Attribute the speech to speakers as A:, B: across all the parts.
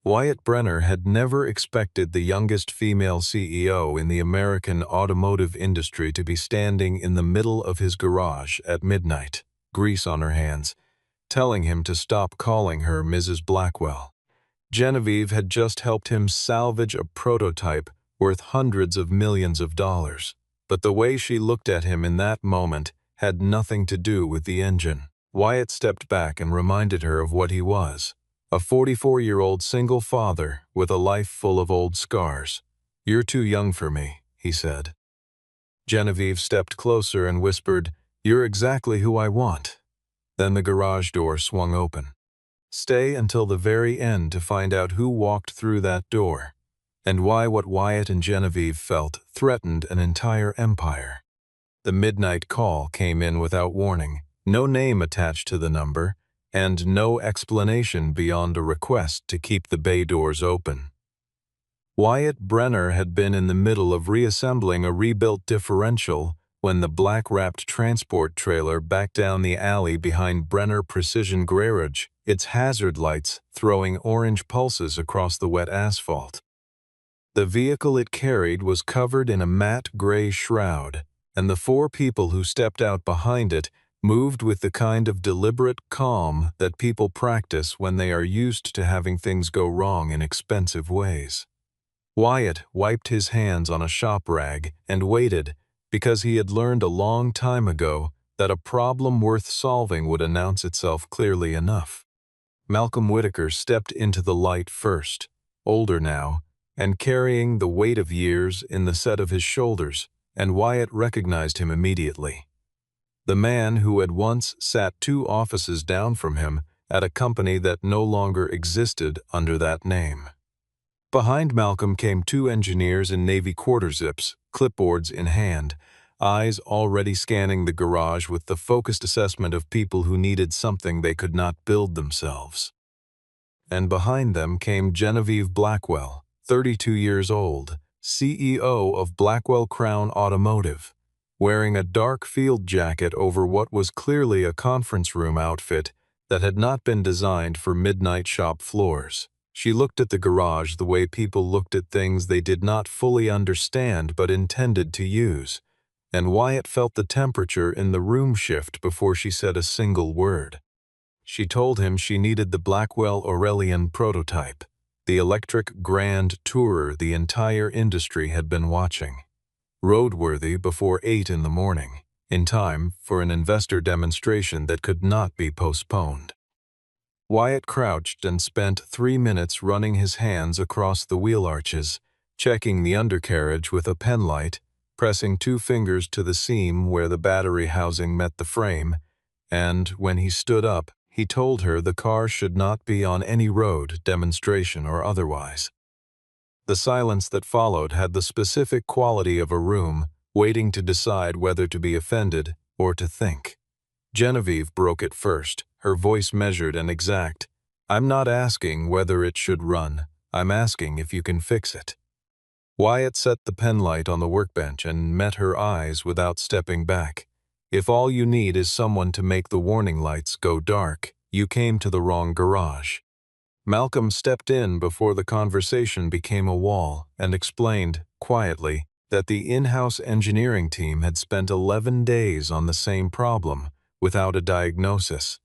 A: Wyatt Brenner had never expected the youngest female CEO in the American automotive industry to be standing in the middle of his garage at midnight, grease on her hands, telling him to stop calling her Mrs. Blackwell. Genevieve had just helped him salvage a prototype worth hundreds of millions of dollars, but the way she looked at him in that moment had nothing to do with the engine. Wyatt stepped back and reminded her of what he was. A 44-year-old single father with a life full of old scars. "You're too young for me," he said. Genevieve stepped closer and whispered, "You're exactly who I want." Then the garage door swung open. Stay until the very end to find out who walked through that door, and why what Wyatt and Genevieve felt threatened an entire empire. The midnight call came in without warning, no name attached to the number, and no explanation beyond a request to keep the bay doors open. Wyatt Brenner had been in the middle of reassembling a rebuilt differential when the black-wrapped transport trailer backed down the alley behind Brenner Precision Garage, its hazard lights throwing orange pulses across the wet asphalt. The vehicle it carried was covered in a matte gray shroud, and the four people who stepped out behind it moved with the kind of deliberate calm that people practice when they are used to having things go wrong in expensive ways. Wyatt wiped his hands on a shop rag and waited, because he had learned a long time ago that a problem worth solving would announce itself clearly enough. Malcolm Whitaker stepped into the light first, older now, and carrying the weight of years in the set of his shoulders, and Wyatt recognized him immediately. The man who had once sat 2 offices down from him at a company that no longer existed under that name. Behind Malcolm came 2 engineers in navy quarter-zips, clipboards in hand, eyes already scanning the garage with the focused assessment of people who needed something they could not build themselves. And behind them came Genevieve Blackwell, 32 years old, CEO of Blackwell Crown Automotive, wearing a dark field jacket over what was clearly a conference room outfit that had not been designed for midnight shop floors. She looked at the garage the way people looked at things they did not fully understand but intended to use, and Wyatt felt the temperature in the room shift before she said a single word. She told him she needed the Blackwell Aurelian prototype, the electric grand tourer the entire industry had been watching. Roadworthy before 8 in the morning, in time for an investor demonstration that could not be postponed. Wyatt crouched and spent 3 minutes running his hands across the wheel arches, checking the undercarriage with a penlight, pressing 2 fingers to the seam where the battery housing met the frame, and when he stood up, he told her the car should not be on any road, demonstration or otherwise. The silence that followed had the specific quality of a room waiting to decide whether to be offended or to think. Genevieve broke it first, her voice measured and exact. "I'm not asking whether it should run. I'm asking if you can fix it." Wyatt set the penlight on the workbench and met her eyes without stepping back. "If all you need is someone to make the warning lights go dark, you came to the wrong garage." Malcolm stepped in before the conversation became a wall and explained, quietly, that the in-house engineering team had spent 11 days on the same problem without a diagnosis,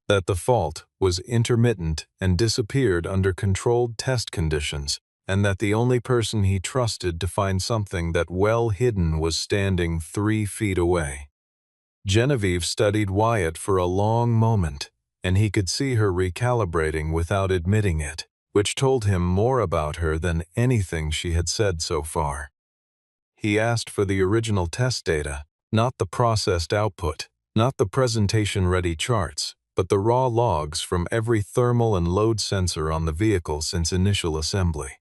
A: that the fault was intermittent and disappeared under controlled test conditions, and that the only person he trusted to find something that well hidden was standing 3 feet away. Genevieve studied Wyatt for a long moment, and he could see her recalibrating without admitting it, which told him more about her than anything she had said so far. He asked for the original test data, not the processed output, not the presentation-ready charts, but the raw logs from every thermal and load sensor on the vehicle since initial assembly.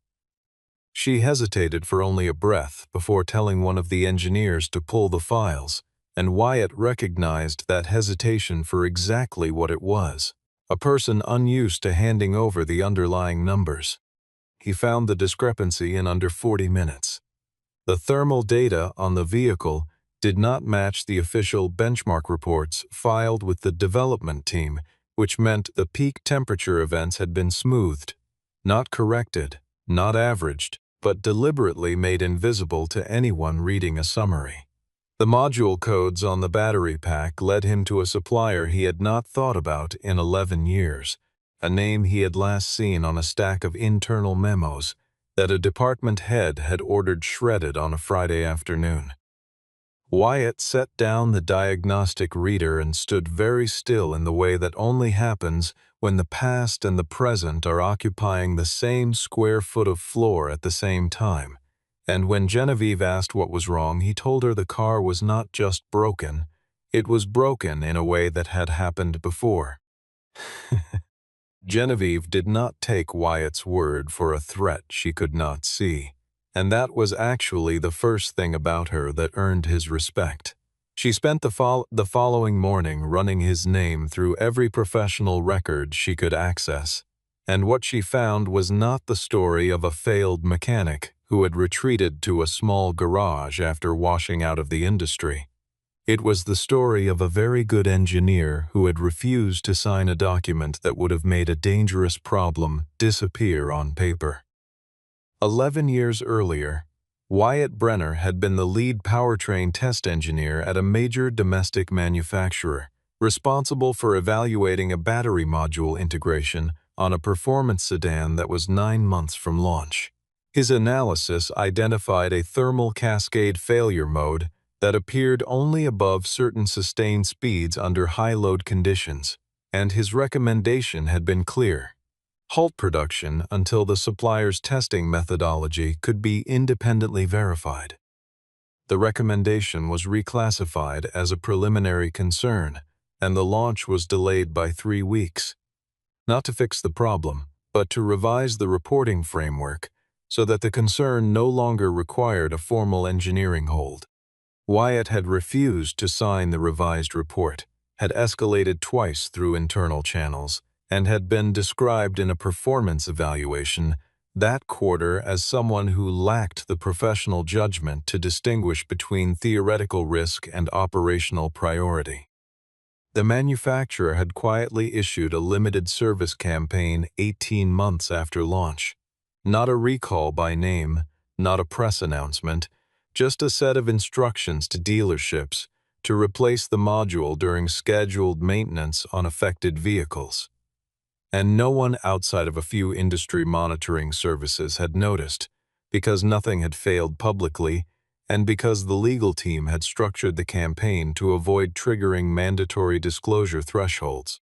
A: She hesitated for only a breath before telling one of the engineers to pull the files, and Wyatt recognized that hesitation for exactly what it was, a person unused to handing over the underlying numbers. He found the discrepancy in under 40 minutes. The thermal data on the vehicle did not match the official benchmark reports filed with the development team, which meant the peak temperature events had been smoothed. Not corrected, not averaged, but deliberately made invisible to anyone reading a summary. The module codes on the battery pack led him to a supplier he had not thought about in 11 years, a name he had last seen on a stack of internal memos that a department head had ordered shredded on a Friday afternoon. Wyatt set down the diagnostic reader and stood very still in the way that only happens when the past and the present are occupying the same square foot of floor at the same time. And when Genevieve asked what was wrong, he told her the car was not just broken, it was broken in a way that had happened before. Genevieve did not take Wyatt's word for a threat she could not see, and that was actually the first thing about her that earned his respect. She spent the following morning running his name through every professional record she could access, and what she found was not the story of a failed mechanic who had retreated to a small garage after washing out of the industry. It was the story of a very good engineer who had refused to sign a document that would have made a dangerous problem disappear on paper. 11 years earlier, Wyatt Brenner had been the lead powertrain test engineer at a major domestic manufacturer, responsible for evaluating a battery module integration on a performance sedan that was 9 months from launch. His analysis identified a thermal cascade failure mode that appeared only above certain sustained speeds under high-load conditions, and his recommendation had been clear: halt production until the supplier's testing methodology could be independently verified. The recommendation was reclassified as a preliminary concern, and the launch was delayed by 3 weeks. Not to fix the problem, but to revise the reporting framework so that the concern no longer required a formal engineering hold. Wyatt had refused to sign the revised report, had escalated twice through internal channels, and had been described in a performance evaluation that quarter as someone who lacked the professional judgment to distinguish between theoretical risk and operational priority. The manufacturer had quietly issued a limited service campaign 18 months after launch. Not a recall by name, not a press announcement, just a set of instructions to dealerships to replace the module during scheduled maintenance on affected vehicles. And no one outside of a few industry monitoring services had noticed, because nothing had failed publicly and because the legal team had structured the campaign to avoid triggering mandatory disclosure thresholds.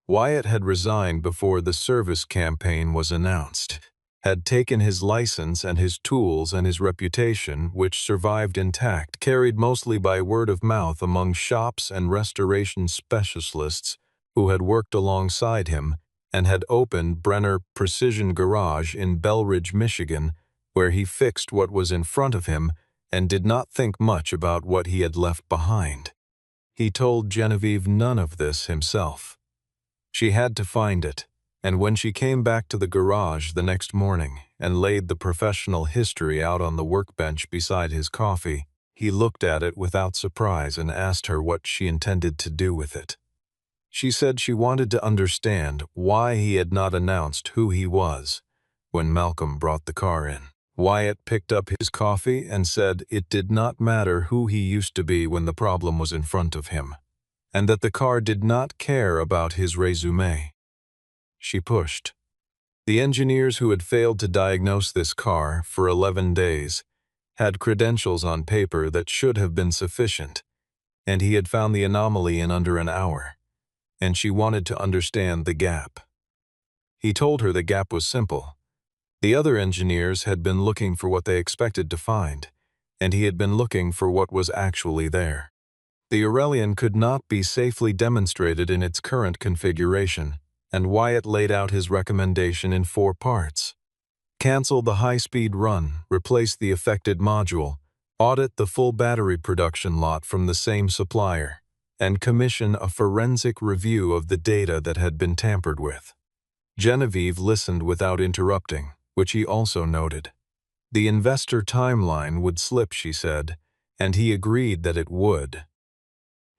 A: Wyatt had resigned before the service campaign was announced, had taken his license and his tools and his reputation, which survived intact, carried mostly by word of mouth among shops and restoration specialists who had worked alongside him, and had opened Brenner Precision Garage in Belridge, Michigan, where he fixed what was in front of him and did not think much about what he had left behind. He told Genevieve none of this himself. She had to find it, and when she came back to the garage the next morning and laid the professional history out on the workbench beside his coffee, he looked at it without surprise and asked her what she intended to do with it. She said she wanted to understand why he had not announced who he was when Malcolm brought the car in. Wyatt picked up his coffee and said it did not matter who he used to be when the problem was in front of him, and that the car did not care about his resume. She pushed. The engineers who had failed to diagnose this car for 11 days had credentials on paper that should have been sufficient, and he had found the anomaly in under an hour, and she wanted to understand the gap. He told her the gap was simple. The other engineers had been looking for what they expected to find, and he had been looking for what was actually there. The Aurelian could not be safely demonstrated in its current configuration, and Wyatt laid out his recommendation in 4 parts. Cancel the high-speed run, replace the affected module, audit the full battery production lot from the same supplier, and commission a forensic review of the data that had been tampered with. Genevieve listened without interrupting, which he also noted. The investor timeline would slip, she said, and he agreed that it would.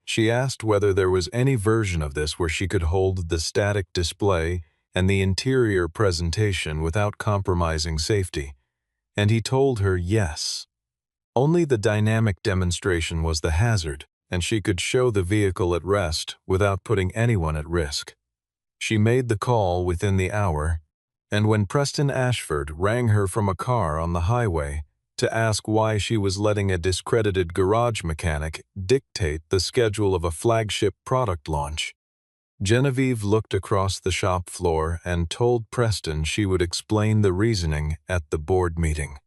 A: She asked whether there was any version of this where she could hold the static display and the interior presentation without compromising safety, and he told her yes. Only the dynamic demonstration was the hazard, and she could show the vehicle at rest without putting anyone at risk. She made the call within the hour, and when Preston Ashford rang her from a car on the highway to ask why she was letting a discredited garage mechanic dictate the schedule of a flagship product launch, Genevieve looked across the shop floor and told Preston she would explain the reasoning at the board meeting.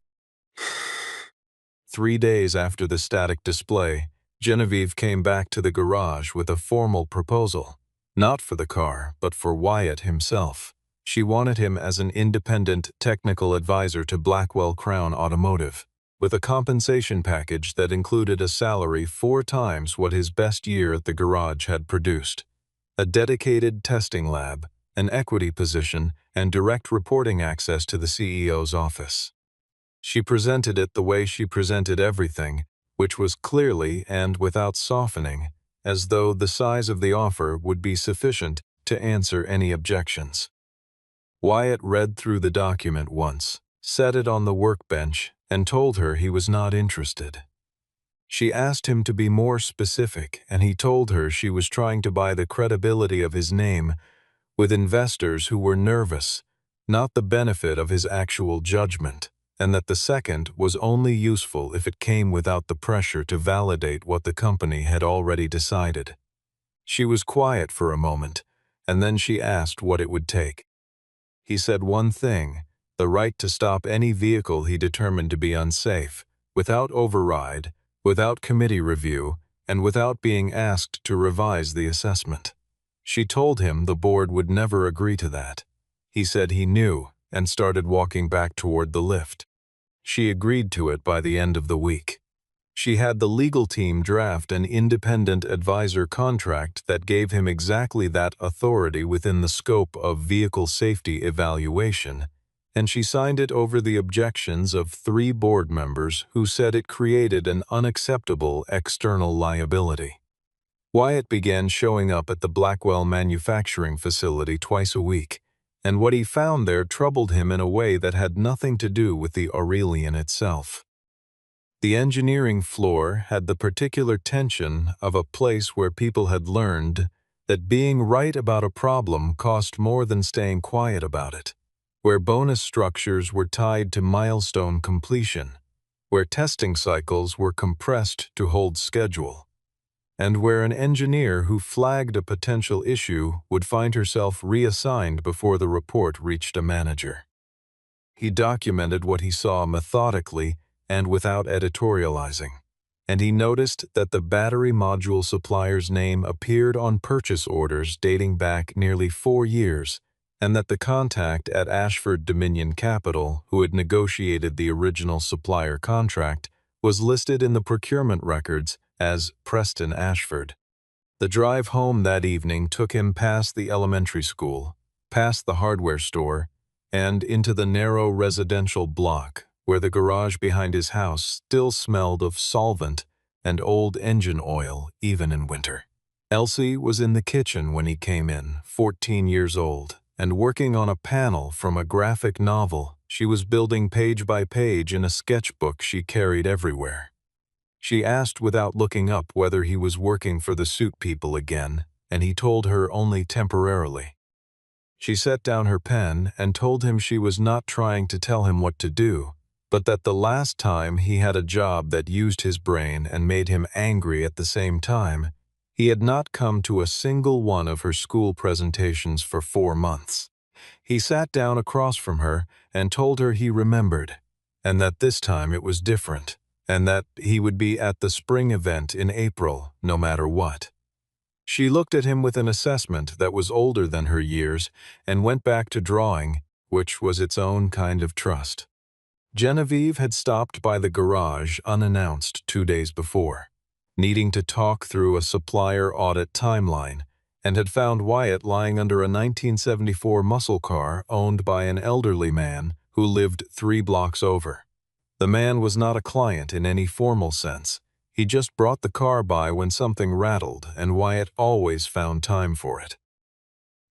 A: 3 days after the static display, Genevieve came back to the garage with a formal proposal, not for the car, but for Wyatt himself. She wanted him as an independent technical advisor to Blackwell Crown Automotive, with a compensation package that included a salary 4 times what his best year at the garage had produced, a dedicated testing lab, an equity position, and direct reporting access to the CEO's office. She presented it the way she presented everything, which was clearly and without softening, as though the size of the offer would be sufficient to answer any objections. Wyatt read through the document once, set it on the workbench, and told her he was not interested. She asked him to be more specific, and he told her she was trying to buy the credibility of his name with investors who were nervous, not the benefit of his actual judgment, and that the second was only useful if it came without the pressure to validate what the company had already decided. She was quiet for a moment, and then she asked what it would take. He said one thing: the right to stop any vehicle he determined to be unsafe, without override, without committee review, and without being asked to revise the assessment. She told him the board would never agree to that. He said he knew and started walking back toward the lift. She agreed to it by the end of the week. She had the legal team draft an independent advisor contract that gave him exactly that authority within the scope of vehicle safety evaluation, and she signed it over the objections of 3 board members who said it created an unacceptable external liability. Wyatt began showing up at the Blackwell manufacturing facility twice a week, and what he found there troubled him in a way that had nothing to do with the Aurelian itself. The engineering floor had the particular tension of a place where people had learned that being right about a problem cost more than staying quiet about it, where bonus structures were tied to milestone completion, where testing cycles were compressed to hold schedule, and where an engineer who flagged a potential issue would find herself reassigned before the report reached a manager. He documented what he saw methodically and without editorializing, and he noticed that the battery module supplier's name appeared on purchase orders dating back nearly 4 years, and that the contact at Ashford Dominion Capital, who had negotiated the original supplier contract, was listed in the procurement records as Preston Ashford. The drive home that evening took him past the elementary school, past the hardware store, and into the narrow residential block, where the garage behind his house still smelled of solvent and old engine oil even in winter. Elsie was in the kitchen when he came in, 14 years old, and working on a panel from a graphic novel she was building page by page in a sketchbook she carried everywhere. She asked without looking up whether he was working for the suit people again, and he told her only temporarily. She set down her pen and told him she was not trying to tell him what to do, but that the last time he had a job that used his brain and made him angry at the same time, he had not come to a single one of her school presentations for 4 months. He sat down across from her and told her he remembered, and that this time it was different, and that he would be at the spring event in April, no matter what. She looked at him with an assessment that was older than her years and went back to drawing, which was its own kind of trust. Genevieve had stopped by the garage unannounced 2 days before, needing to talk through a supplier audit timeline, and had found Wyatt lying under a 1974 muscle car owned by an elderly man who lived 3 blocks over. The man was not a client in any formal sense. He just brought the car by when something rattled, and Wyatt always found time for it.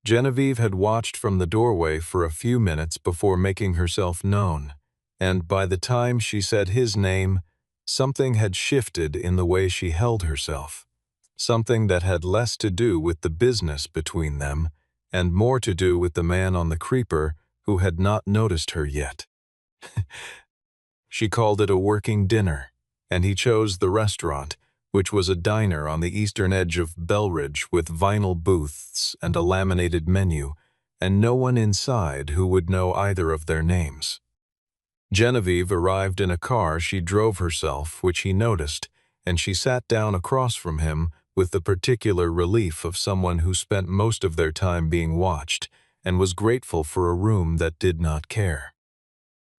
A: Genevieve had watched from the doorway for a few minutes before making herself known, and by the time she said his name, something had shifted in the way she held herself. Something that had less to do with the business between them and more to do with the man on the creeper who had not noticed her yet. She called it a working dinner, and he chose the restaurant, which was a diner on the eastern edge of Belridge with vinyl booths and a laminated menu, and no one inside who would know either of their names. Genevieve arrived in a car she drove herself, which he noticed, and she sat down across from him with the particular relief of someone who spent most of their time being watched and was grateful for a room that did not care.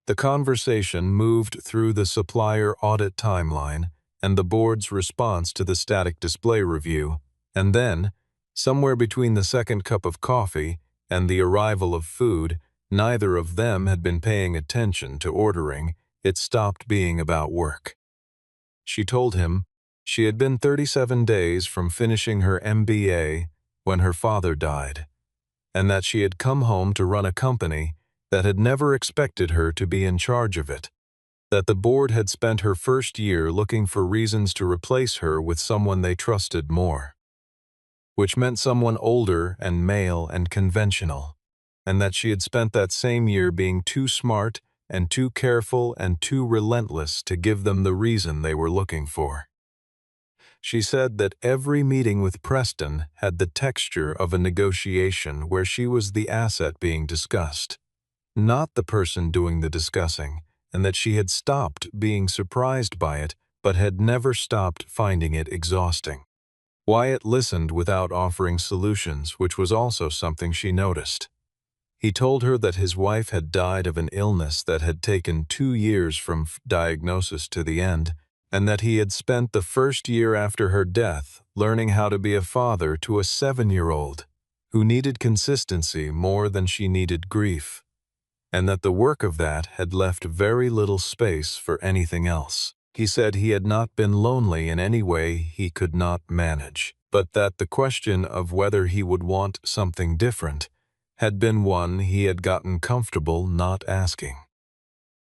A: The conversation moved through the supplier audit timeline and the board's response to the static display review, and then, somewhere between the second cup of coffee and the arrival of food, neither of them had been paying attention to ordering. It stopped being about work. She told him she had been 37 days from finishing her MBA when her father died, and that she had come home to run a company that had never expected her to be in charge of it, that the board had spent her first year looking for reasons to replace her with someone they trusted more, which meant someone older and male and conventional, and that she had spent that same year being too smart and too careful and too relentless to give them the reason they were looking for. She said that every meeting with Preston had the texture of a negotiation where she was the asset being discussed, not the person doing the discussing, and that she had stopped being surprised by it, but had never stopped finding it exhausting. Wyatt listened without offering solutions, which was also something she noticed. He told her that his wife had died of an illness that had taken 2 years from diagnosis to the end, and that he had spent the first year after her death learning how to be a father to a 7-year-old who needed consistency more than she needed grief, and that the work of that had left very little space for anything else. He said he had not been lonely in any way he could not manage, but that the question of whether he would want something different had been one he had gotten comfortable not asking.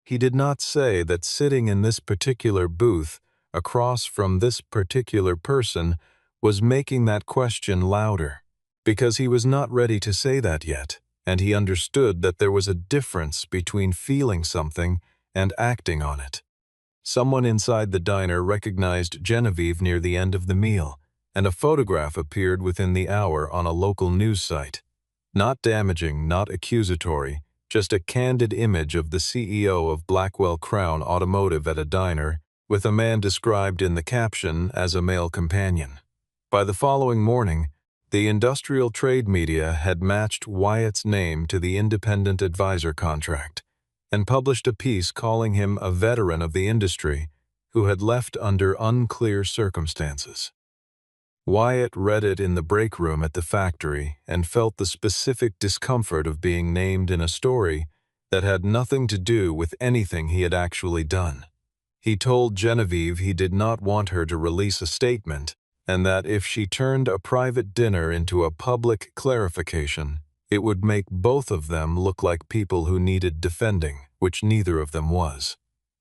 A: He did not say that sitting in this particular booth across from this particular person was making that question louder, because he was not ready to say that yet, and he understood that there was a difference between feeling something and acting on it. Someone inside the diner recognized Genevieve near the end of the meal, and a photograph appeared within the hour on a local news site. Not damaging, not accusatory, just a candid image of the CEO of Blackwell Crown Automotive at a diner, with a man described in the caption as a male companion. By the following morning, the industrial trade media had matched Wyatt's name to the independent advisor contract and published a piece calling him a veteran of the industry who had left under unclear circumstances. Wyatt read it in the break room at the factory and felt the specific discomfort of being named in a story that had nothing to do with anything he had actually done. He told Genevieve he did not want her to release a statement, and that if she turned a private dinner into a public clarification, it would make both of them look like people who needed defending, which neither of them was.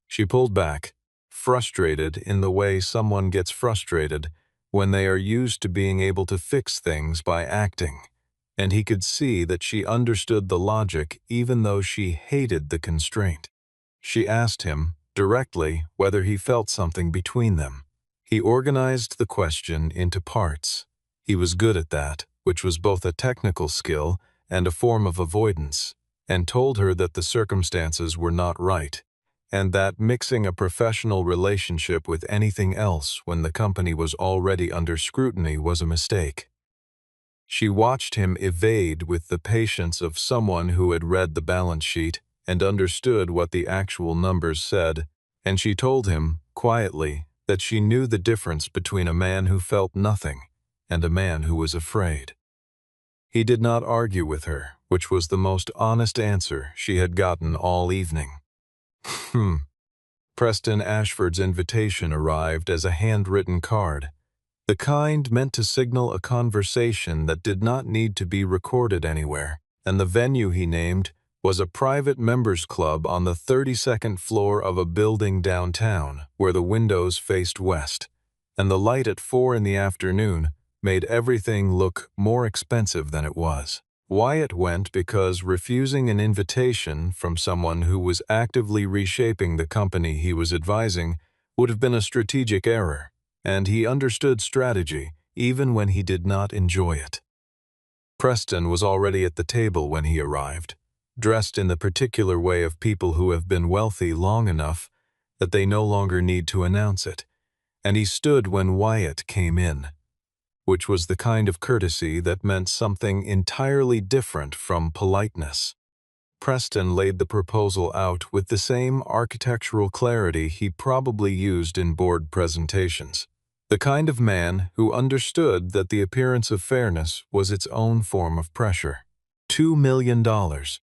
A: She pulled back, frustrated in the way someone gets frustrated when they are used to being able to fix things by acting, and he could see that she understood the logic even though she hated the constraint. She asked him, directly, whether he felt something between them. He organized the question into parts. He was good at that, which was both a technical skill and a form of avoidance, and told her that the circumstances were not right, and that mixing a professional relationship with anything else when the company was already under scrutiny was a mistake. She watched him evade with the patience of someone who had read the balance sheet and understood what the actual numbers said, and she told him, quietly, that she knew the difference between a man who felt nothing and a man who was afraid. He did not argue with her, which was the most honest answer she had gotten all evening. Preston Ashford's invitation arrived as a handwritten card. The kind meant to signal a conversation that did not need to be recorded anywhere, and the venue he named was a private members club on the 32nd floor of a building downtown where the windows faced west, and the light at 4 in the afternoon made everything look more expensive than it was. Wyatt went because refusing an invitation from someone who was actively reshaping the company he was advising would have been a strategic error, and he understood strategy even when he did not enjoy it. Preston was already at the table when he arrived, dressed in the particular way of people who have been wealthy long enough that they no longer need to announce it, and he stood when Wyatt came in, which was the kind of courtesy that meant something entirely different from politeness. Preston laid the proposal out with the same architectural clarity he probably used in board presentations. The kind of man who understood that the appearance of fairness was its own form of pressure. $2 million,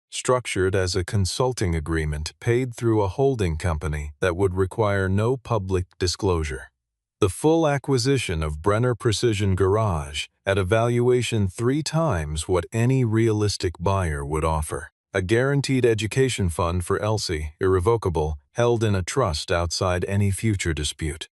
A: structured as a consulting agreement paid through a holding company that would require no public disclosure. The full acquisition of Brenner Precision Garage at a valuation 3 times what any realistic buyer would offer. A guaranteed education fund for Elsie, irrevocable, held in a trust outside any future dispute.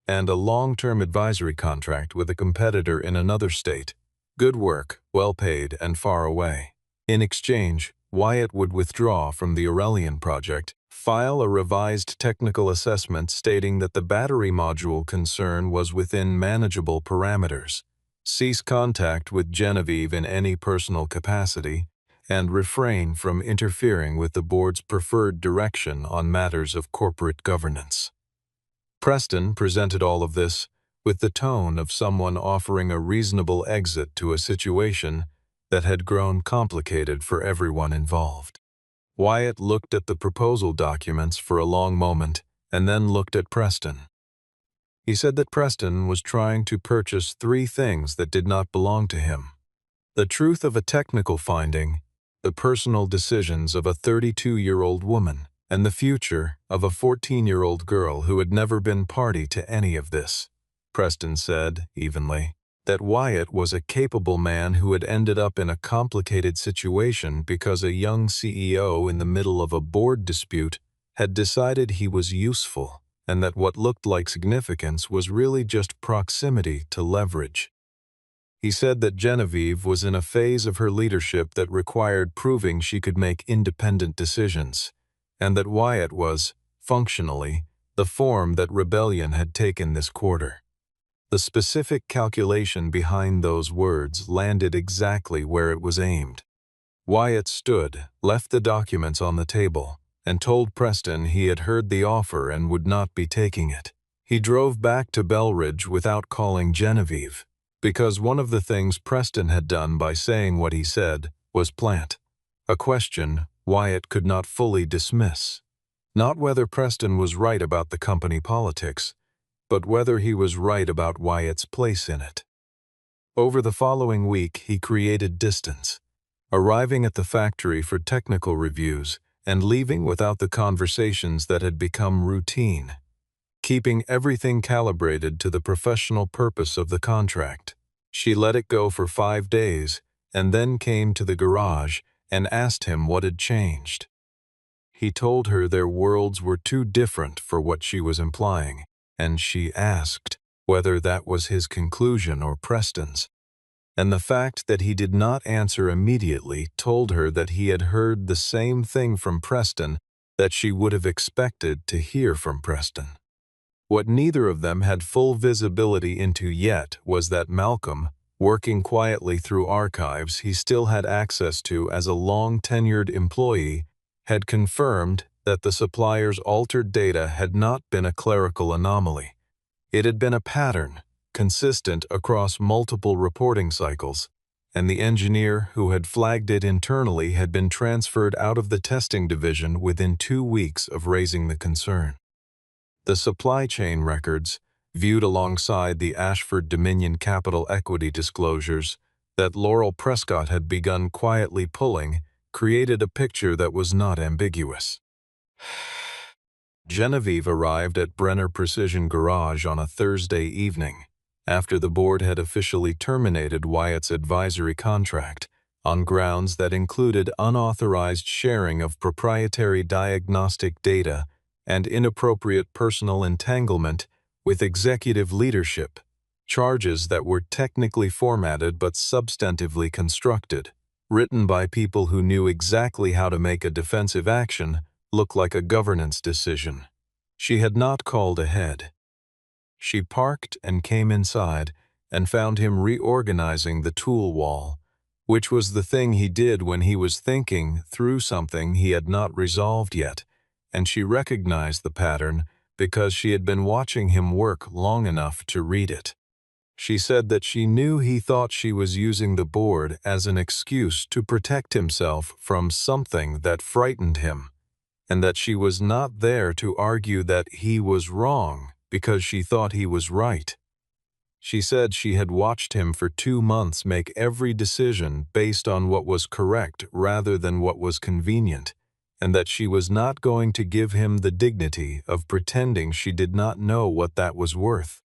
A: And a long-term advisory contract with a competitor in another state. Good work, well paid, and far away. In exchange, Wyatt would withdraw from the Aurelian project, file a revised technical assessment stating that the battery module concern was within manageable parameters, cease contact with Genevieve in any personal capacity, and refrain from interfering with the board's preferred direction on matters of corporate governance. Preston presented all of this with the tone of someone offering a reasonable exit to a situation that had grown complicated for everyone involved. Wyatt looked at the proposal documents for a long moment and then looked at Preston. He said that Preston was trying to purchase 3 things that did not belong to him: the truth of a technical finding, the personal decisions of a 32-year-old woman, and the future of a 14-year-old girl who had never been party to any of this. Preston said, evenly, that Wyatt was a capable man who had ended up in a complicated situation because a young CEO in the middle of a board dispute had decided he was useful, and that what looked like significance was really just proximity to leverage. He said that Genevieve was in a phase of her leadership that required proving she could make independent decisions, and that Wyatt was, functionally, the form that rebellion had taken this quarter. The specific calculation behind those words landed exactly where it was aimed. Wyatt stood, left the documents on the table, and told Preston he had heard the offer and would not be taking it. He drove back to Belridge without calling Genevieve, because one of the things Preston had done by saying what he said was plant a question Wyatt could not fully dismiss. Not whether Preston was right about the company politics, but whether he was right about Wyatt's place in it. Over the following week, he created distance, arriving at the factory for technical reviews and leaving without the conversations that had become routine, keeping everything calibrated to the professional purpose of the contract. She let it go for 5 days and then came to the garage and asked him what had changed. He told her their worlds were too different for what she was implying, and she asked whether that was his conclusion or Preston's. And the fact that he did not answer immediately told her that he had heard the same thing from Preston that she would have expected to hear from Preston. What neither of them had full visibility into yet was that Malcolm, working quietly through archives he still had access to as a long-tenured employee, had confirmed that the supplier's altered data had not been a clerical anomaly. It had been a pattern, consistent across multiple reporting cycles, and the engineer who had flagged it internally had been transferred out of the testing division within 2 weeks of raising the concern. The supply chain records, viewed alongside the Ashford Dominion Capital Equity disclosures that Laurel Prescott had begun quietly pulling, created a picture that was not ambiguous. Genevieve arrived at Brenner Precision Garage on a Thursday evening, after the board had officially terminated Wyatt's advisory contract on grounds that included unauthorized sharing of proprietary diagnostic data and inappropriate personal entanglement with executive leadership, charges that were technically formatted but substantively constructed, written by people who knew exactly how to make a defensive action look like a governance decision. She had not called ahead. She parked and came inside and found him reorganizing the tool wall, which was the thing he did when he was thinking through something he had not resolved yet, and she recognized the pattern because she had been watching him work long enough to read it. She said that she knew he thought she was using the board as an excuse to protect himself from something that frightened him, and that she was not there to argue that he was wrong because she thought he was right. She said she had watched him for 2 months make every decision based on what was correct rather than what was convenient, and that she was not going to give him the dignity of pretending she did not know what that was worth.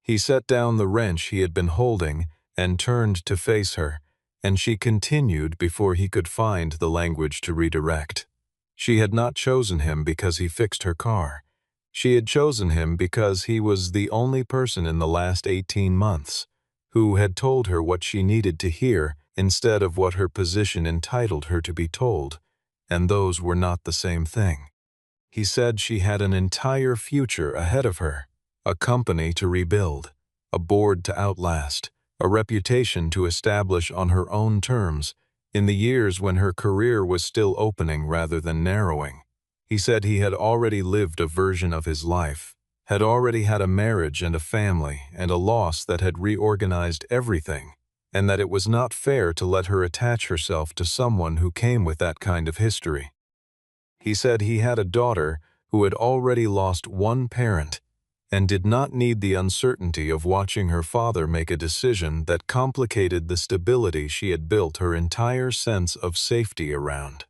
A: He set down the wrench he had been holding and turned to face her, and she continued before he could find the language to redirect. She had not chosen him because he fixed her car. She had chosen him because he was the only person in the last 18 months who had told her what she needed to hear instead of what her position entitled her to be told, and those were not the same thing. He said she had an entire future ahead of her, a company to rebuild, a board to outlast, a reputation to establish on her own terms, in the years when her career was still opening rather than narrowing. He said he had already lived a version of his life, had already had a marriage and a family and a loss that had reorganized everything, and that it was not fair to let her attach herself to someone who came with that kind of history. He said he had a daughter who had already lost one parent and did not need the uncertainty of watching her father make a decision that complicated the stability she had built her entire sense of safety around.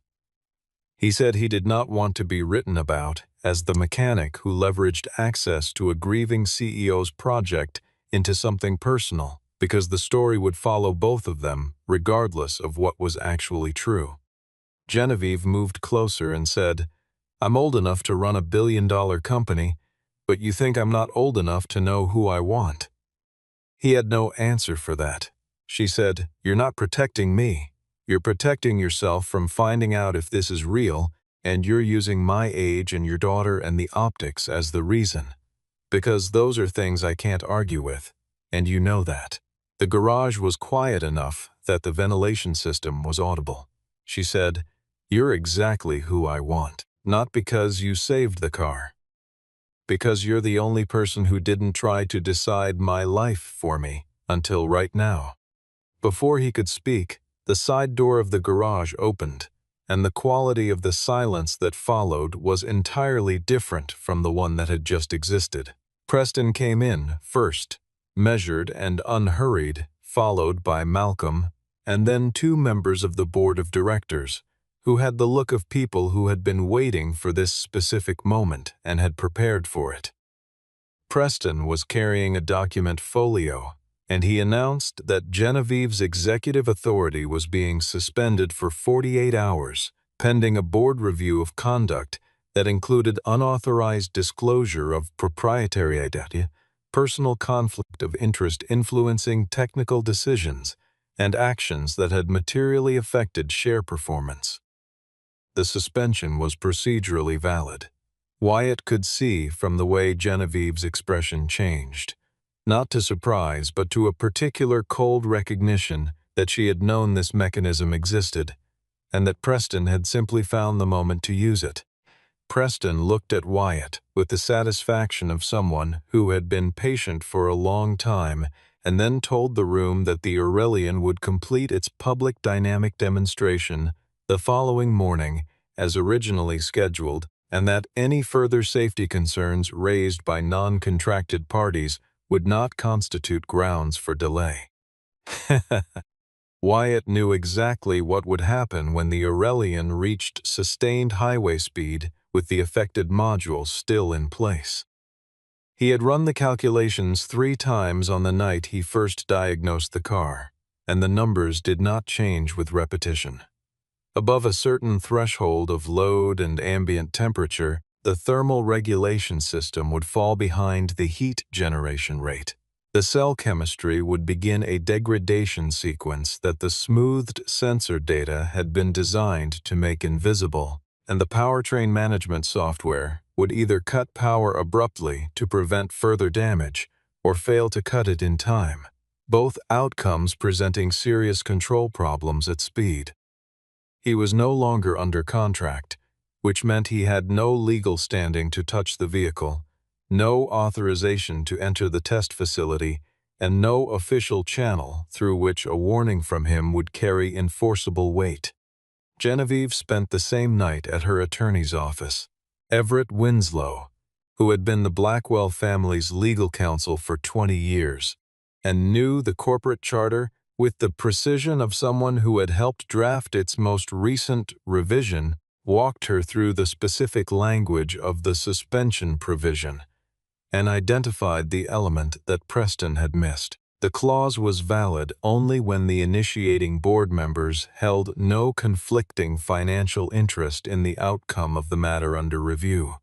A: He said he did not want to be written about as the mechanic who leveraged access to a grieving CEO's project into something personal, because the story would follow both of them, regardless of what was actually true. Genevieve moved closer and said, "I'm old enough to run a billion-dollar company, but you think I'm not old enough to know who I want?" He had no answer for that. She said, "You're not protecting me. You're protecting yourself from finding out if this is real, and you're using my age and your daughter and the optics as the reason. Because those are things I can't argue with, and you know that." The garage was quiet enough that the ventilation system was audible. She said, "You're exactly who I want. Not because you saved the car. Because you're the only person who didn't try to decide my life for me until right now." Before he could speak, the side door of the garage opened, and the quality of the silence that followed was entirely different from the one that had just existed. Preston came in first, measured and unhurried, followed by Malcolm, and then 2 members of the board of directors, who had the look of people who had been waiting for this specific moment and had prepared for it. Preston was carrying a document folio, and he announced that Genevieve's executive authority was being suspended for 48 hours, pending a board review of conduct that included unauthorized disclosure of proprietary data, personal conflict of interest influencing technical decisions, and actions that had materially affected share performance. The suspension was procedurally valid. Wyatt could see from the way Genevieve's expression changed, not to surprise but to a particular cold recognition that she had known this mechanism existed, and that Preston had simply found the moment to use it. Preston looked at Wyatt with the satisfaction of someone who had been patient for a long time and then told the room that the Aurelian would complete its public dynamic demonstration the following morning as originally scheduled, and that any further safety concerns raised by non-contracted parties would not constitute grounds for delay. Wyatt knew exactly what would happen when the Aurelian reached sustained highway speed with the affected module still in place. He had run the calculations 3 times on the night he first diagnosed the car, and the numbers did not change with repetition. Above a certain threshold of load and ambient temperature, the thermal regulation system would fall behind the heat generation rate. The cell chemistry would begin a degradation sequence that the smoothed sensor data had been designed to make invisible, and the powertrain management software would either cut power abruptly to prevent further damage or fail to cut it in time, both outcomes presenting serious control problems at speed. He was no longer under contract, which meant he had no legal standing to touch the vehicle, no authorization to enter the test facility, and no official channel through which a warning from him would carry enforceable weight. Genevieve spent the same night at her attorney's office. Everett Winslow, who had been the Blackwell family's legal counsel for 20 years, and knew the corporate charter with the precision of someone who had helped draft its most recent revision, walked her through the specific language of the suspension provision and identified the element that Preston had missed. The clause was valid only when the initiating board members held no conflicting financial interest in the outcome of the matter under review.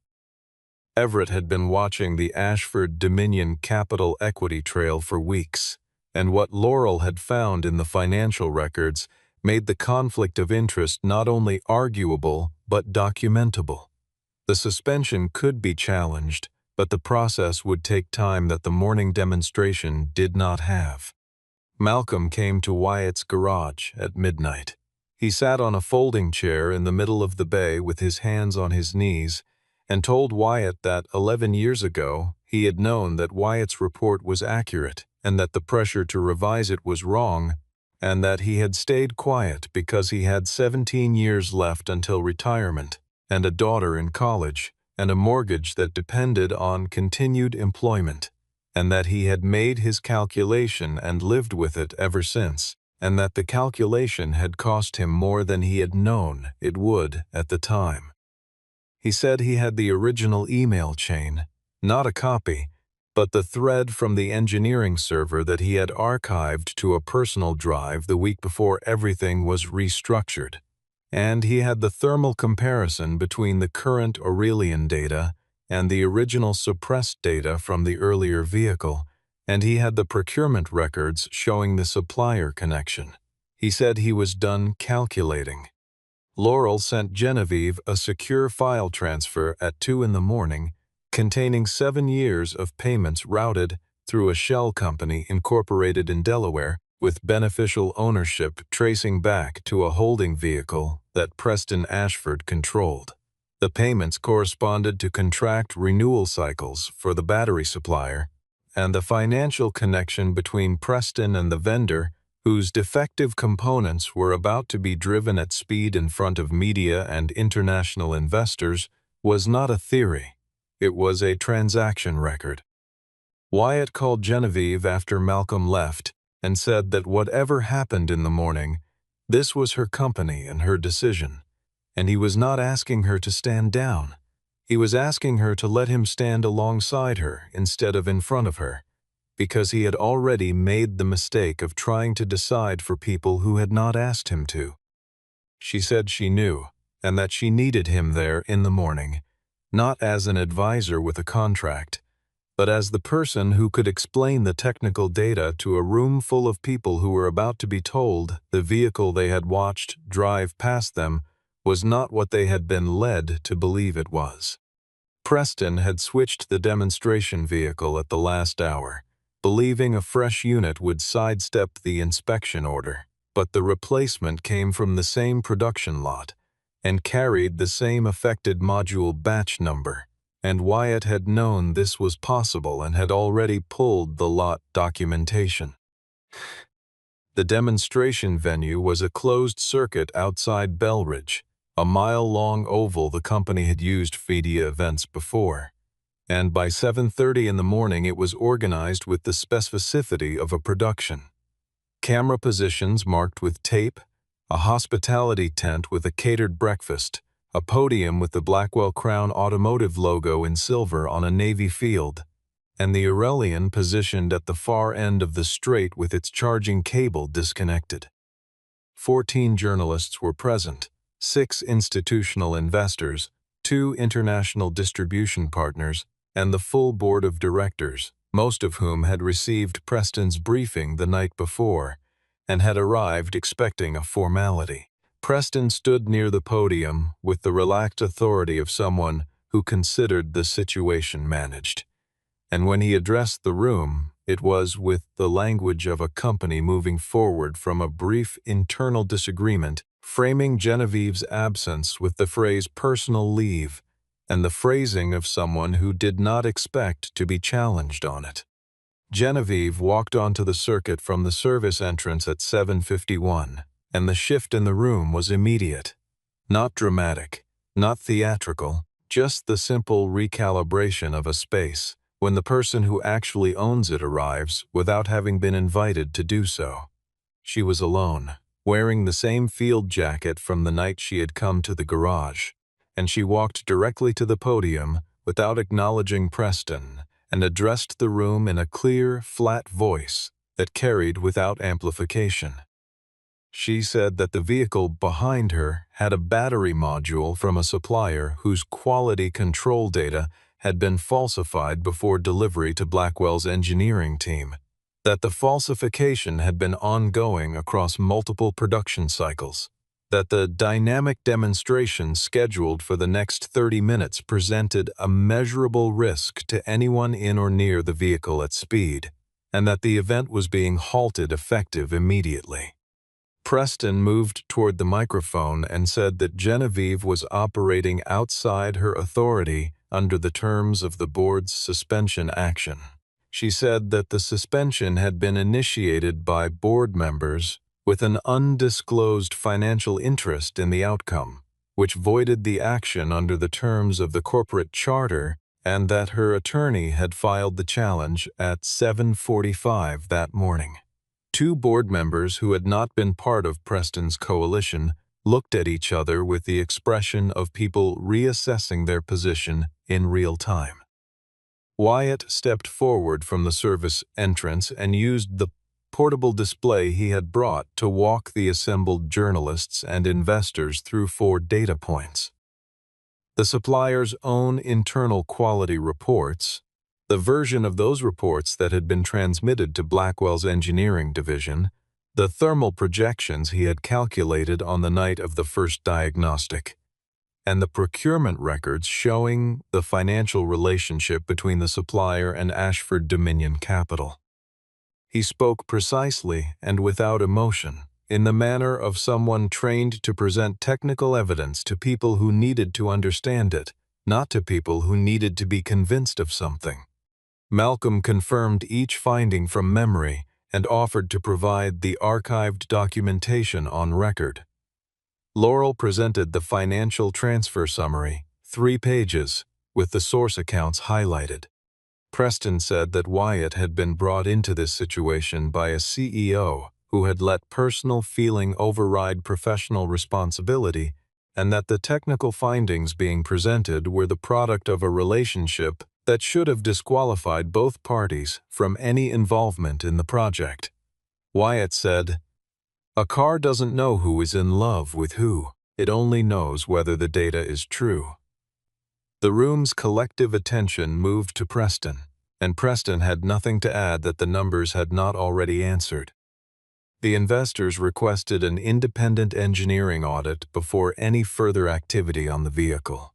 A: Everett had been watching the Ashford Dominion Capital Equity Trail for weeks, and what Laurel had found in the financial records made the conflict of interest not only arguable but documentable. The suspension could be challenged, but the process would take time that the morning demonstration did not have. Malcolm came to Wyatt's garage at midnight. He sat on a folding chair in the middle of the bay with his hands on his knees and told Wyatt that 11 years ago he had known that Wyatt's report was accurate and that the pressure to revise it was wrong, and that he had stayed quiet because he had 17 years left until retirement and a daughter in college and a mortgage that depended on continued employment, and that he had made his calculation and lived with it ever since, and that the calculation had cost him more than he had known it would at the time. He said he had the original email chain, not a copy, but the thread from the engineering server that he had archived to a personal drive the week before everything was restructured. And he had the thermal comparison between the current Aurelian data and the original suppressed data from the earlier vehicle, and he had the procurement records showing the supplier connection. He said he was done calculating. Laurel sent Genevieve a secure file transfer at 2 in the morning containing 7 years of payments routed through a shell company incorporated in Delaware with beneficial ownership tracing back to a holding vehicle that Preston Ashford controlled. The payments corresponded to contract renewal cycles for the battery supplier, and the financial connection between Preston and the vendor, whose defective components were about to be driven at speed in front of media and international investors, was not a theory. It was a transaction record. Wyatt called Genevieve after Malcolm left and said that whatever happened in the morning, this was her company and her decision, and he was not asking her to stand down. He was asking her to let him stand alongside her instead of in front of her, because he had already made the mistake of trying to decide for people who had not asked him to. She said she knew, and that she needed him there in the morning, not as an advisor with a contract, but as the person who could explain the technical data to a room full of people who were about to be told the vehicle they had watched drive past them was not what they had been led to believe it was. Preston had switched the demonstration vehicle at the last hour, believing a fresh unit would sidestep the inspection order, but the replacement came from the same production lot and carried the same affected module batch number, and Wyatt had known this was possible and had already pulled the lot documentation. The demonstration venue was a closed circuit outside Belridge, a mile-long oval the company had used for media events before, and by 7:30 in the morning it was organized with the specificity of a production. Camera positions marked with tape, a hospitality tent with a catered breakfast, a podium with the Blackwell Crown Automotive logo in silver on a navy field, and the Aurelian positioned at the far end of the straight with its charging cable disconnected. 14 journalists were present, 6 institutional investors, 2 international distribution partners, and the full board of directors, most of whom had received Preston's briefing the night before and had arrived expecting a formality. Preston stood near the podium with the relaxed authority of someone who considered the situation managed. And when he addressed the room, it was with the language of a company moving forward from a brief internal disagreement, framing Genevieve's absence with the phrase personal leave and the phrasing of someone who did not expect to be challenged on it. Genevieve walked onto the circuit from the service entrance at 7:51, and the shift in the room was immediate. Not dramatic, not theatrical, just the simple recalibration of a space when the person who actually owns it arrives without having been invited to do so. She was alone, wearing the same field jacket from the night she had come to the garage, and she walked directly to the podium without acknowledging Preston and addressed the room in a clear, flat voice that carried without amplification. She said that the vehicle behind her had a battery module from a supplier whose quality control data had been falsified before delivery to Blackwell's engineering team, that the falsification had been ongoing across multiple production cycles, that the dynamic demonstration scheduled for the next 30 minutes presented a measurable risk to anyone in or near the vehicle at speed, and that the event was being halted effective immediately. Preston moved toward the microphone and said that Genevieve was operating outside her authority under the terms of the board's suspension action. She said that the suspension had been initiated by board members with an undisclosed financial interest in the outcome, which voided the action under the terms of the corporate charter, and that her attorney had filed the challenge at 7:45 that morning. 2 board members who had not been part of Preston's coalition looked at each other with the expression of people reassessing their position in real time. Wyatt stepped forward from the service entrance and used the portable display he had brought to walk the assembled journalists and investors through 4 data points: the supplier's own internal quality reports, the version of those reports that had been transmitted to Blackwell's engineering division, the thermal projections he had calculated on the night of the first diagnostic, and the procurement records showing the financial relationship between the supplier and Ashford Dominion Capital. He spoke precisely and without emotion, in the manner of someone trained to present technical evidence to people who needed to understand it, not to people who needed to be convinced of something. Malcolm confirmed each finding from memory and offered to provide the archived documentation on record. Laurel presented the financial transfer summary, 3 pages, with the source accounts highlighted. Preston said that Wyatt had been brought into this situation by a CEO who had let personal feeling override professional responsibility, and that the technical findings being presented were the product of a relationship that should have disqualified both parties from any involvement in the project. Wyatt said, "A car doesn't know who is in love with who. It only knows whether the data is true." The room's collective attention moved to Preston, and Preston had nothing to add that the numbers had not already answered. The investors requested an independent engineering audit before any further activity on the vehicle.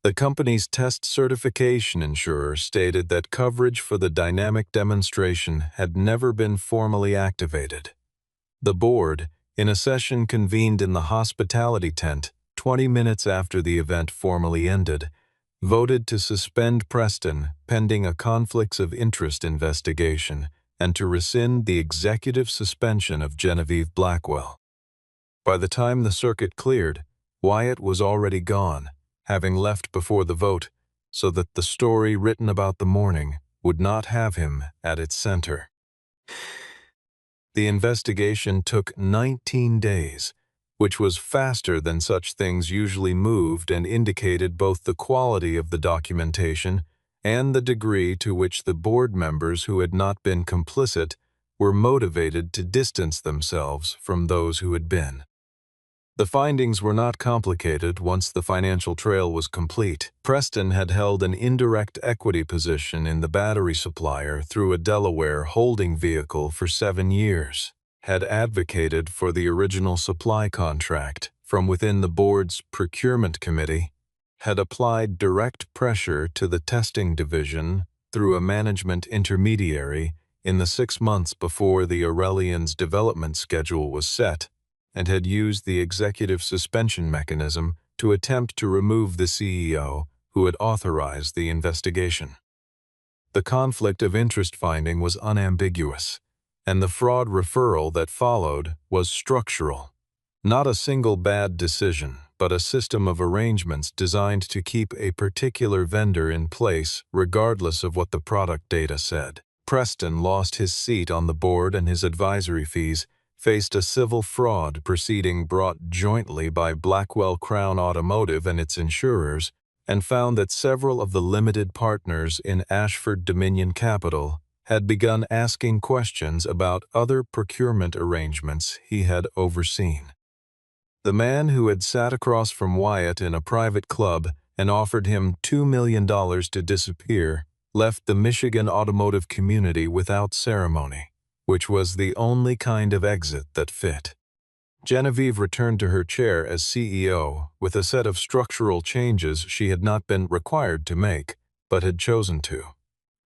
A: The company's test certification insurer stated that coverage for the dynamic demonstration had never been formally activated. The board, in a session convened in the hospitality tent 20 minutes after the event formally ended, voted to suspend Preston pending a conflicts of interest investigation and to rescind the executive suspension of Genevieve Blackwell. By the time the circuit cleared, Wyatt was already gone, having left before the vote, so that the story written about the morning would not have him at its center. The investigation took 19 days, which was faster than such things usually moved and indicated both the quality of the documentation and the degree to which the board members who had not been complicit were motivated to distance themselves from those who had been. The findings were not complicated once the financial trail was complete. Preston had held an indirect equity position in the battery supplier through a Delaware holding vehicle for 7 years, had advocated for the original supply contract from within the board's procurement committee, had applied direct pressure to the testing division through a management intermediary in the 6 months before the Aurelian's development schedule was set, and had used the executive suspension mechanism to attempt to remove the CEO who had authorized the investigation. The conflict of interest finding was unambiguous, and the fraud referral that followed was structural. Not a single bad decision, but a system of arrangements designed to keep a particular vendor in place regardless of what the product data said. Preston lost his seat on the board, and his advisory fees faced a civil fraud proceeding brought jointly by Blackwell Crown Automotive and its insurers, and found that several of the limited partners in Ashford Dominion Capital had begun asking questions about other procurement arrangements he had overseen. The man who had sat across from Wyatt in a private club and offered him $2 million to disappear left the Michigan automotive community without ceremony, which was the only kind of exit that fit. Genevieve returned to her chair as CEO with a set of structural changes she had not been required to make, but had chosen to.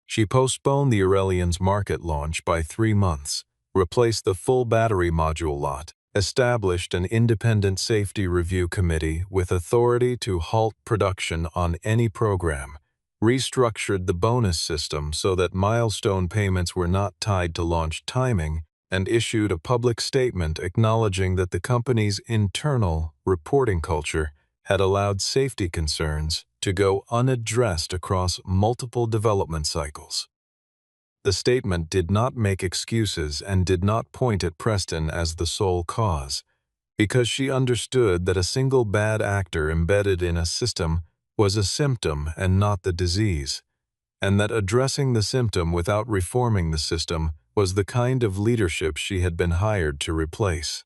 A: She postponed the Aurelian's market launch by 3 months, replaced the full battery module lot, established an independent safety review committee with authority to halt production on any program, restructured the bonus system so that milestone payments were not tied to launch timing, and issued a public statement acknowledging that the company's internal reporting culture had allowed safety concerns to go unaddressed across multiple development cycles. The statement did not make excuses and did not point at Preston as the sole cause, because she understood that a single bad actor embedded in a system was a symptom and not the disease, and that addressing the symptom without reforming the system was the kind of leadership she had been hired to replace.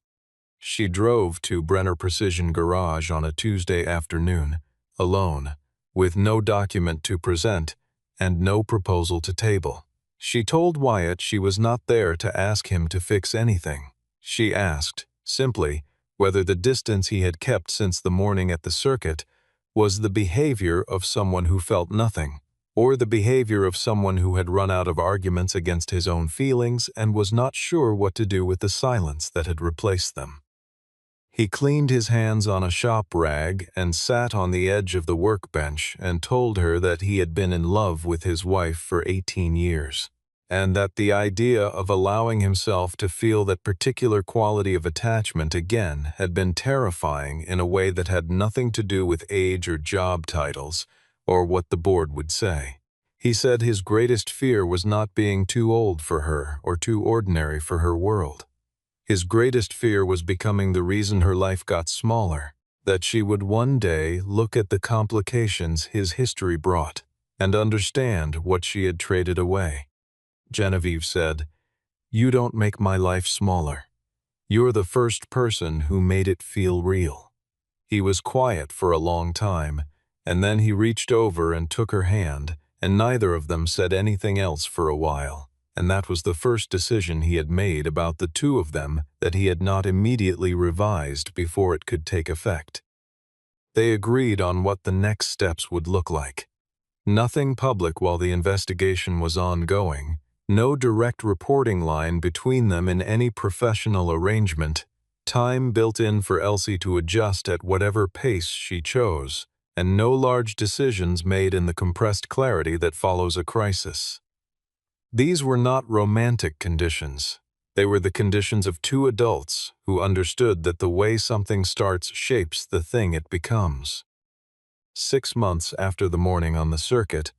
A: She drove to Brenner Precision Garage on a Tuesday afternoon, alone, with no document to present and no proposal to table. She told Wyatt she was not there to ask him to fix anything. She asked, simply, whether the distance he had kept since the morning at the circuit was the behavior of someone who felt nothing, or the behavior of someone who had run out of arguments against his own feelings and was not sure what to do with the silence that had replaced them. He cleaned his hands on a shop rag and sat on the edge of the workbench and told her that he had been in love with his wife for 18 years, and that the idea of allowing himself to feel that particular quality of attachment again had been terrifying in a way that had nothing to do with age or job titles, or what the board would say. He said his greatest fear was not being too old for her or too ordinary for her world. His greatest fear was becoming the reason her life got smaller, that she would one day look at the complications his history brought and understand what she had traded away. Genevieve said, "You don't make my life smaller. You're the first person who made it feel real." He was quiet for a long time, and then he reached over and took her hand, and neither of them said anything else for a while, and that was the first decision he had made about the two of them that he had not immediately revised before it could take effect. They agreed on what the next steps would look like. Nothing public while the investigation was ongoing, no direct reporting line between them in any professional arrangement, time built in for Elsie to adjust at whatever pace she chose, and no large decisions made in the compressed clarity that follows a crisis. These were not romantic conditions. They were the conditions of two adults who understood that the way something starts shapes the thing it becomes. 6 months after the morning on the circuit,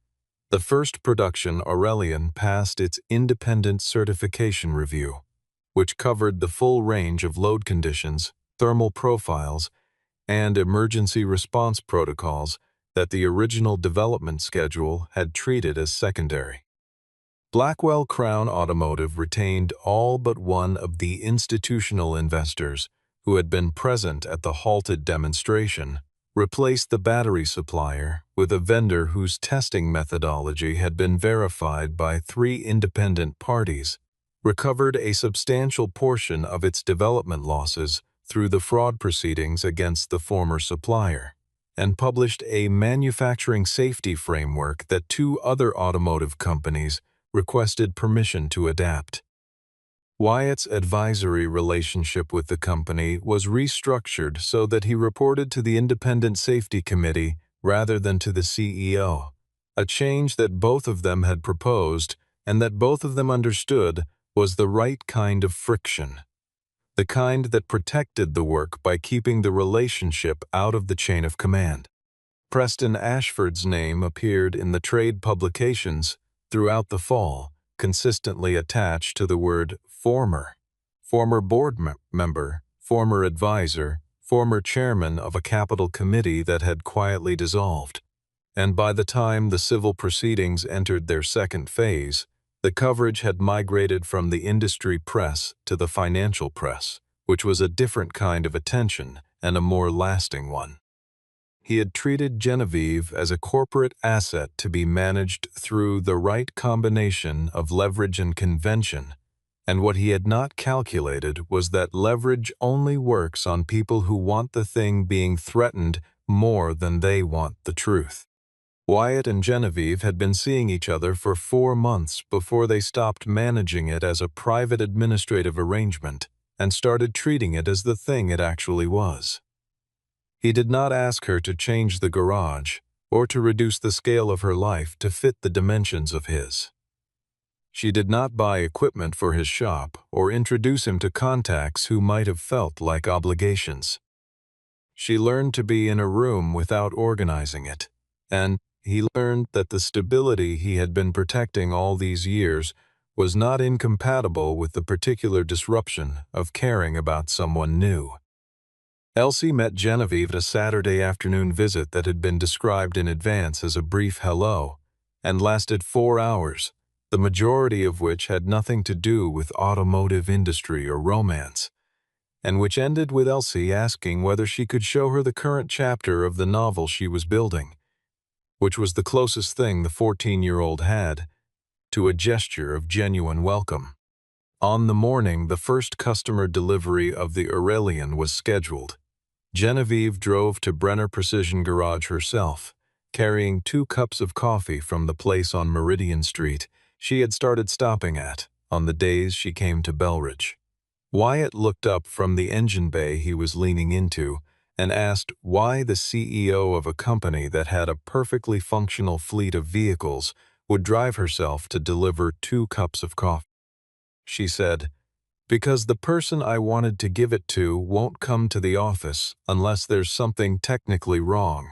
A: the first production Aurelian passed its independent certification review, which covered the full range of load conditions, thermal profiles, and emergency response protocols that the original development schedule had treated as secondary. Blackwell Crown Automotive retained all but one of the institutional investors who had been present at the halted demonstration, replaced the battery supplier with a vendor whose testing methodology had been verified by 3 independent parties, recovered a substantial portion of its development losses through the fraud proceedings against the former supplier, and published a manufacturing safety framework that 2 other automotive companies requested permission to adapt. Wyatt's advisory relationship with the company was restructured so that he reported to the Independent Safety Committee rather than to the CEO, a change that both of them had proposed and that both of them understood was the right kind of friction, the kind that protected the work by keeping the relationship out of the chain of command. Preston Ashford's name appeared in the trade publications throughout the fall, consistently attached to the word former board member, former advisor, former chairman of a capital committee that had quietly dissolved. And by the time the civil proceedings entered their second phase, the coverage had migrated from the industry press to the financial press, which was a different kind of attention and a more lasting one. He had treated Genevieve as a corporate asset to be managed through the right combination of leverage and convention, and what he had not calculated was that leverage only works on people who want the thing being threatened more than they want the truth. Wyatt and Genevieve had been seeing each other for 4 months before they stopped managing it as a private administrative arrangement and started treating it as the thing it actually was. He did not ask her to change the garage or to reduce the scale of her life to fit the dimensions of his. She did not buy equipment for his shop or introduce him to contacts who might have felt like obligations. She learned to be in a room without organizing it, and he learned that the stability he had been protecting all these years was not incompatible with the particular disruption of caring about someone new. Elsie met Genevieve at a Saturday afternoon visit that had been described in advance as a brief hello and lasted 4 hours, the majority of which had nothing to do with automotive industry or romance, and which ended with Elsie asking whether she could show her the current chapter of the novel she was building, which was the closest thing the 14-year-old had to a gesture of genuine welcome. On the morning the first customer delivery of the Aurelian was scheduled, Genevieve drove to Brenner Precision Garage herself, carrying 2 cups of coffee from the place on Meridian Street she had started stopping at on the days she came to Belridge. Wyatt looked up from the engine bay he was leaning into and asked why the CEO of a company that had a perfectly functional fleet of vehicles would drive herself to deliver 2 cups of coffee. She said, "Because the person I wanted to give it to won't come to the office unless there's something technically wrong."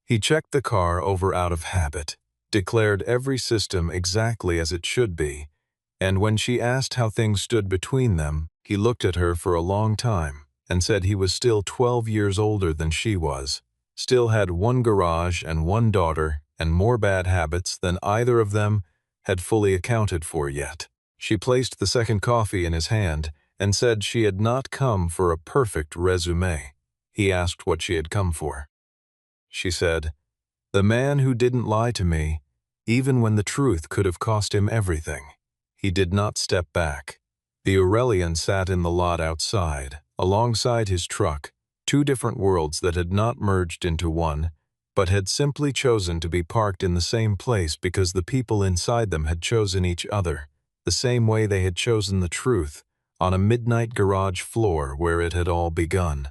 A: He checked the car over out of habit, declared every system exactly as it should be, and when she asked how things stood between them, he looked at her for a long time and said he was still 12 years older than she was, still had 1 garage and 1 daughter and more bad habits than either of them had fully accounted for yet. She placed the second coffee in his hand and said she had not come for a perfect resume. He asked what she had come for. She said, "The man who didn't lie to me, even when the truth could have cost him everything." He did not step back. The Aurelian sat in the lot outside, alongside his truck, 2 different worlds that had not merged into one, but had simply chosen to be parked in the same place because the people inside them had chosen each other, the same way they had chosen the truth, on a midnight garage floor where it had all begun.